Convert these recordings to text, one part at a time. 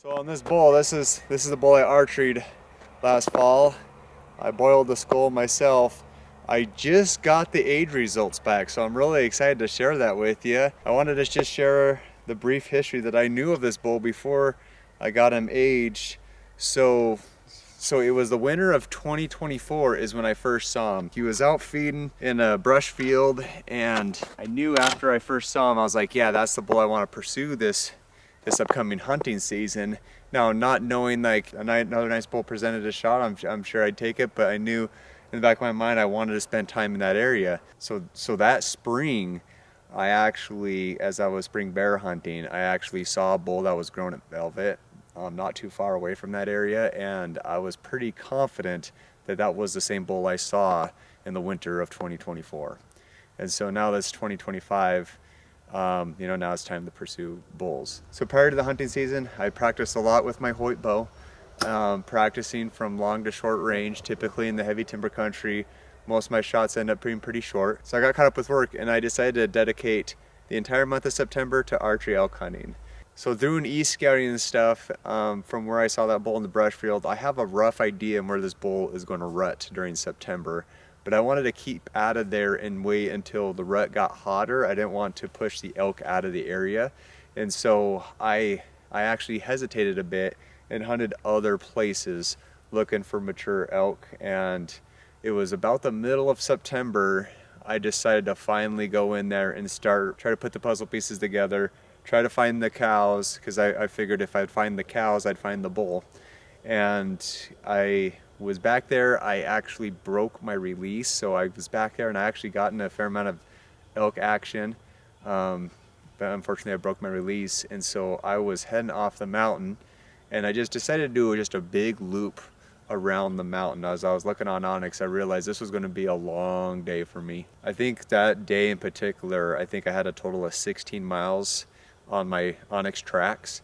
So on this bull, this is the bull I archered last fall. I boiled the skull myself. I just got the age results back, so I'm really excited to share that with you. I wanted to just share the brief history that I knew of this bull before I got him aged. So it was the winter of 2024 is when I first saw him. He was out feeding in a brush field, and I knew after I first saw him, I was like, yeah, that's the bull I want to pursue this upcoming hunting season. Now, not knowing like another nice bull presented a shot, I'm sure I'd take it, but I knew in the back of my mind I wanted to spend time in that area. So that spring, I actually, as I was spring bear hunting, I actually saw a bull that was grown at velvet, not too far away from that area, and I was pretty confident that that was the same bull I saw in the winter of 2024. And so now that's 2025. Now it's time to pursue bulls. So prior to the hunting season, I practiced a lot with my Hoyt bow, practicing from long to short range, typically in the heavy timber country. Most of my shots end up being pretty short. So I got caught up with work and I decided to dedicate the entire month of September to archery elk hunting. So doing e-scouting and stuff, from where I saw that bull in the brush field, I have a rough idea on where this bull is going to rut during September. But I wanted to keep out of there and wait until the rut got hotter. I didn't want to push the elk out of the area. And so I actually hesitated a bit and hunted other places looking for mature elk. And it was about the middle of September, I decided to finally go in there and try to put the puzzle pieces together, try to find the cows, because I figured if I'd find the cows, I'd find the bull. And I was back there. I actually broke my release, so I was back there and I actually got in a fair amount of elk action, but unfortunately I broke my release, and so I was heading off the mountain and I just decided to do just a big loop around the mountain. As I was looking on OnX, I realized this was going to be a long day for me. I think that day in particular, I think I had a total of 16 miles on my OnX tracks,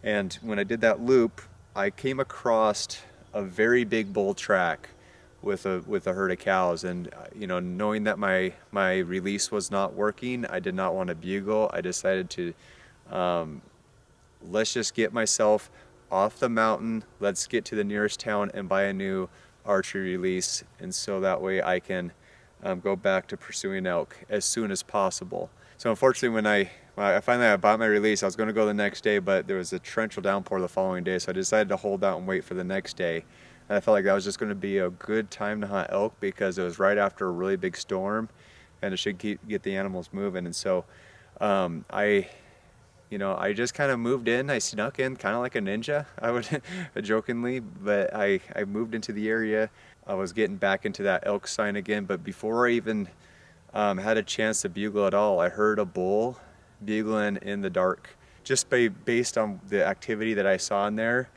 and when I did that loop I came across a very big bull track with a herd of cows, and knowing that my release was not working, I did not want to bugle. I decided to let's just get myself off the mountain, let's get to the nearest town and buy a new archery release, and so that way I can go back to pursuing elk as soon as possible. So unfortunately, when I finally bought my release, I was going to go the next day, but there was a torrential downpour the following day, so I decided to hold out and wait for the next day. And I felt like that was just going to be a good time to hunt elk because it was right after a really big storm, and it should get the animals moving. And so I just kind of moved in. I snuck in kind of like a ninja, I would jokingly, but I moved into the area. I was getting back into that elk sign again, but before I even had a chance to bugle at all, I heard a bull bugling in the dark. Just based on the activity that I saw in there,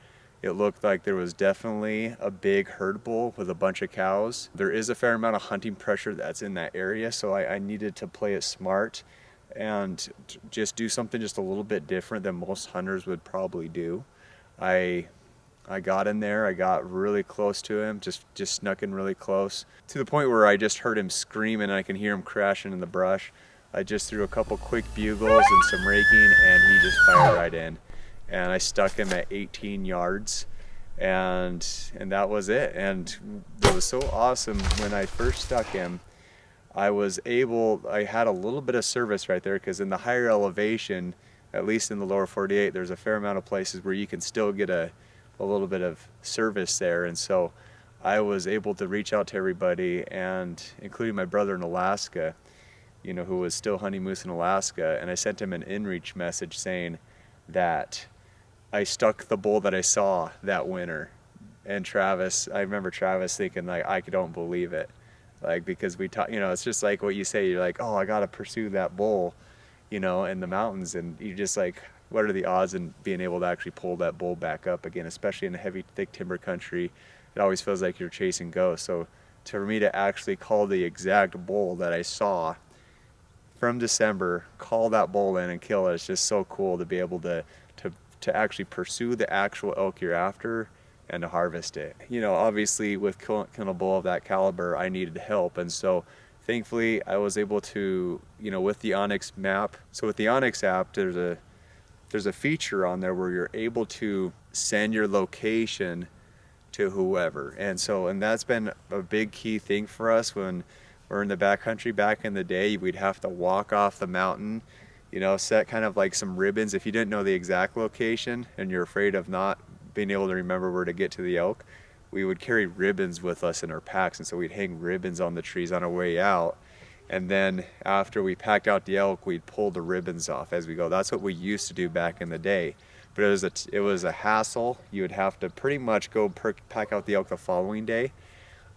it looked like there was definitely a big herd bull with a bunch of cows. There is a fair amount of hunting pressure that's in that area, so I needed to play it smart and just do something just a little bit different than most hunters would probably do. I got in there, I got really close to him, just snuck in really close, to the point where I just heard him screaming and I can hear him crashing in the brush. I just threw a couple quick bugles and some raking, and he just fired right in. And I stuck him at 18 yards, and that was it. And it was so awesome when I first stuck him. I had a little bit of service right there, because in the higher elevation, at least in the lower 48, there's a fair amount of places where you can still get a little bit of service there. And so I was able to reach out to everybody, and including my brother in Alaska, who was still hunting moose in Alaska, and I sent him an inReach message saying that I stuck the bull that I saw that winter. And I remember Travis thinking, like, I don't believe it. Like, because we talk, it's just like what you say, you're like, oh, I gotta pursue that bull, in the mountains, and you just like, what are the odds in being able to actually pull that bull back up again, especially in a heavy, thick timber country? It always feels like you're chasing ghosts. So for me to actually call the exact bull that I saw from December, call that bull in and kill it, it's just so cool to be able to actually pursue the actual elk you're after and to harvest it. Obviously with killing a bull of that caliber, I needed help, and so thankfully I was able to, with the OnX map. So with the OnX app, there's there's a feature on there where you're able to send your location to whoever. And that's been a big key thing for us when we're in the backcountry. Back in the day, we'd have to walk off the mountain, you know, set kind of like some ribbons. If you didn't know the exact location and you're afraid of not being able to remember where to get to the elk, we would carry ribbons with us in our packs. And so we'd hang ribbons on the trees on our way out. And then after we packed out the elk, we'd pull the ribbons off as we go. That's what we used to do back in the day. But it was a hassle. You would have to pretty much go pack out the elk the following day.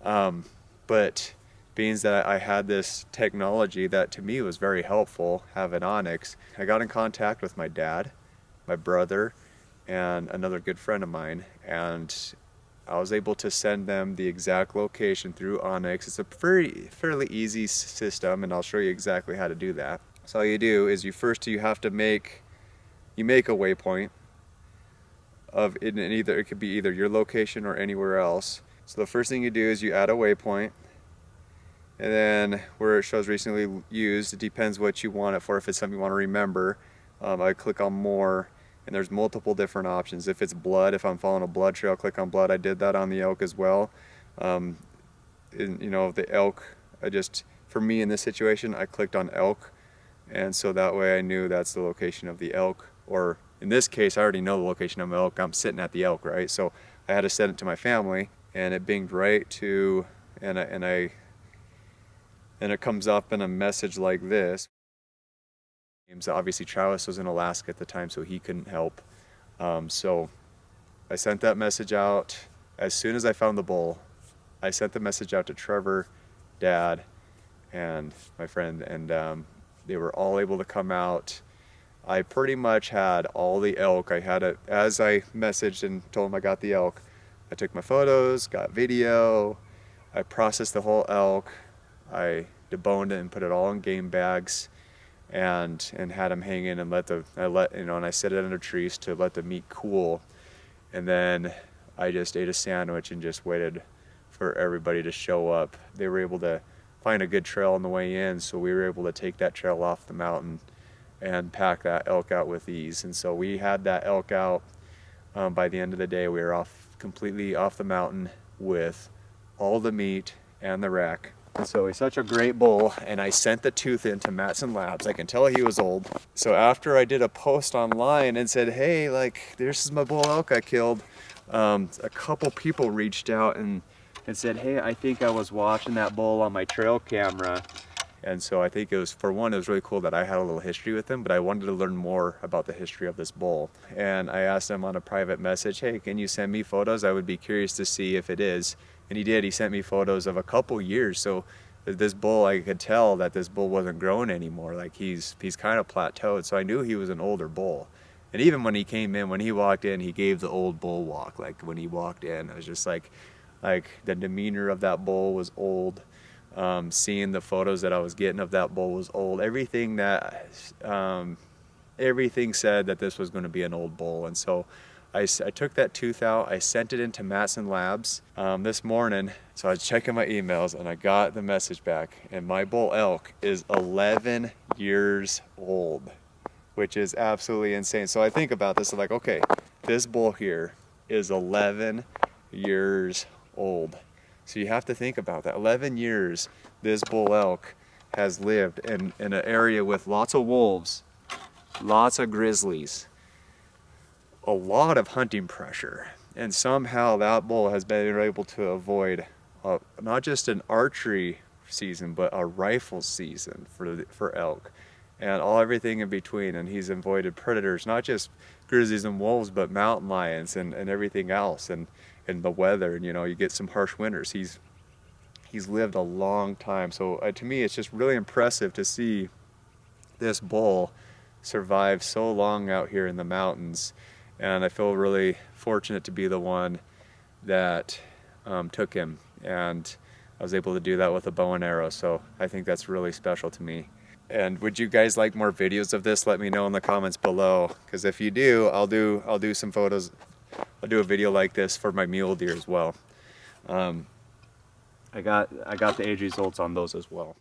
But being that I had this technology that to me was very helpful, having OnX, I got in contact with my dad, my brother, and another good friend of mine. And I was able to send them the exact location through OnX. It's a fairly easy system, and I'll show you exactly how to do that. So all you do is you have to make a waypoint of it, and it could be either your location or anywhere else. So the first thing you do is you add a waypoint, and then where it shows recently used, it depends what you want it for. If it's something you want to remember, I click on more. And there's multiple different options. If it's blood, if I'm following a blood trail, click on blood. I did that on the elk as well. You know, the elk, for me in this situation, I clicked on elk. And so that way I knew that's the location of the elk. Or in this case, I already know the location of the elk. I'm sitting at the elk, right? So I had to send it to my family, and it binged right to, and it comes up in a message like this. Obviously Travis was in Alaska at the time, so he couldn't help. So I sent that message out. As soon as I found the bull, I sent the message out to Trevor, Dad, and my friend, and they were all able to come out. I pretty much had all the elk. I had it as I messaged and told them I got the elk. I took my photos, got video, I processed the whole elk, I deboned it and put it all in game bags. And had them hang in, and and I set it under trees to let the meat cool. And then I just ate a sandwich and just waited for everybody to show up. They were able to find a good trail on the way in, so we were able to take that trail off the mountain and pack that elk out with ease. And so we had that elk out. By the end of the day, we were completely off the mountain with all the meat and the rack. So he's such a great bull, and I sent the tooth into Matson Labs. I can tell he was old. So after I did a post online and said, hey, like, this is my bull elk I killed, a couple people reached out and said, hey, I think I was watching that bull on my trail camera. And so I think it was really cool that I had a little history with him, but I wanted to learn more about the history of this bull. And I asked him on a private message, hey, can you send me photos? I would be curious to see if it is. And he did. He sent me photos of a couple years. So this bull, I could tell that this bull wasn't growing anymore. Like he's kind of plateaued. So I knew he was an older bull. And even when he came in, when he walked in, he gave the old bull walk. Like when he walked in, I was just like the demeanor of that bull was old. Seeing the photos that I was getting of that bull was old. Everything said that this was going to be an old bull. And so I took that tooth out, I sent it into Matson Labs this morning. So I was checking my emails and I got the message back, and my bull elk is 11 years old, which is absolutely insane. So I think about this, I'm like, okay, this bull here is 11 years old. So you have to think about that. 11 years this bull elk has lived in an area with lots of wolves, lots of grizzlies, a lot of hunting pressure, and somehow that bull has been able to avoid not just an archery season, but a rifle season for elk, and everything in between. And he's avoided predators, not just grizzlies and wolves, but mountain lions and everything else, and the weather. And you get some harsh winters. He's lived a long time. So to me, it's just really impressive to see this bull survive so long out here in the mountains. And I feel really fortunate to be the one that took him, and I was able to do that with a bow and arrow. So I think that's really special to me. And would you guys like more videos of this? Let me know in the comments below, because if you do, I'll do some photos. I'll do a video like this for my mule deer as well. I got the age results on those as well.